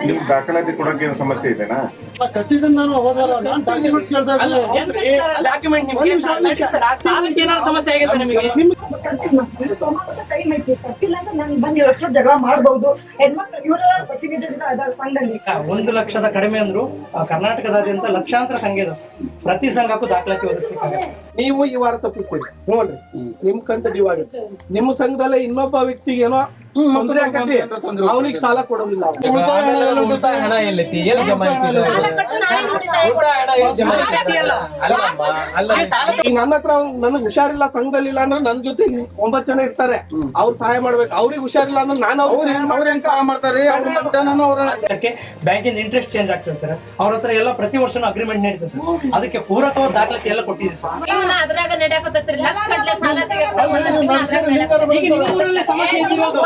ನಿಮ್ ದಾಖಲಾತಿ ಕೊಡಕ್ಕೆ ಏನು ಸಮಸ್ಯೆ ಇದೆನಾ? ಕಟ್ಟಿದ್ದನ್ನ ನಾನು ಅವಾಗಲ್ಲ ನಾನು ಡಾಕ್ಯುಮೆಂಟ್ಸ್ ಕೇಳ್ತಾ ಇದ್ದೀನಿ. ಡಾಕ್ಯುಮೆಂಟ್ ನಿಮಗೆ ಸಾಲಕ್ಕೆ ಏನಾದ್ರು ಸಮಸ್ಯೆ ಆಗಿದೆ ನಿಮಗೆ? ಟೈಮ್ ಐತಿ ಕಟ್ಟಿಲ್ಲ ಅಂದ್ರೆ ನಾನು ಬಂದು ಎಷ್ಟು ಜಗಳ ಮಾಡಬಹುದು. ಹೆಣ್ಮಕ್ಳು ಇವರ ಪ್ರತಿನಿಧಿಯಿಂದ ಸಂಘದಲ್ಲಿ 1 ಲಕ್ಷದ ಕಡಿಮೆ ಅಂದ್ರು ಕರ್ನಾಟಕದಾದ್ಯಂತ ಲಕ್ಷಾಂತರ ಸಂಘ ಇದೆ ಸರ್. ಪ್ರತಿ ಸಂಘಕ್ಕೂ ದಾಖಲಾತಿ ಒದಗಿಸ್ಲಿಕ್ಕಾಗುತ್ತೆ. ನೀವು ಈ ವಾರ ತಪ್ಪಿಸ್ತೀರಿ ನೋಡ್ರಿ, ನಿಮ್ ಕಂತ ಡ್ಯೂ ಆಗುತ್ತೆ. ನಿಮ್ಮ ಸಂಘದಲ್ಲೇ ಇನ್ನೊಬ್ಬ ವ್ಯಕ್ತಿಗೆ ಏನೋ ತೊಂದರೆ ಆಗತ್ತೆ, ಅವನಿಗೆ ಸಾಲ ಕೊಡೋದಿಲ್ಲ. ಉಳಿತಾಯ ಹಣ ಎಲ್ಲೈತಿ? ಎಲ್ಲಿ ಜಮಾ ಐತಿ? ಉಳಿತಾಯ ಹಣ ಎಲ್ಲಿ ಜಮಾ ಐತಿ? ಈಗ ನನ್ನ ಹತ್ರ ನನಗ್ ಹುಷಾರಿಲ್ಲ, ಸಂಘದಲ್ಲಿ ಇಲ್ಲ ಅಂದ್ರೆ ನನ್ನ ಜೊತೆ 9 ಜನ ಇರ್ತಾರೆ, ಅವ್ರು ಸಹಾಯ ಮಾಡ್ಬೇಕು. ಅವ್ರಿಗೆ ಹುಷಾರಿಲ್ಲ ಅಂದ್ರೆ ನಾನು ಅವ್ರ ಸಹಾಯ ಮಾಡ್ತಾರೆ. ಬ್ಯಾಂಕಿಂದ ಇಂಟ್ರೆಸ್ಟ್ ಚೇಂಜ್ ಆಗ್ತದೆ ಸರ್. ಅವ್ರ ಹತ್ರ ಎಲ್ಲ ಪ್ರತಿ ವರ್ಷನೂ ಅಗ್ರಿಮೆಂಟ್ ನಡೀತದೆ ಸರ್. ಅದಕ್ಕೆ ಪೂರಕವಾದ ದಾಖಲಾತಿ ಎಲ್ಲ ಕೊಟ್ಟಿದ್ದೀವಿ ಸರ್. ಅದ್ರಾಗ ನಡೆಯಕತ್ತೈತ್ರಿ ಲಕ್ಷ ಗಟ್ಟಲೆ ಸಾಲ ತೆಗೆದು ಈಗ ನಿಮ್ಮ ಊರಲ್ಲೇ ಸಮಸ್ಯೆ ಇದ್ದಿರೋದು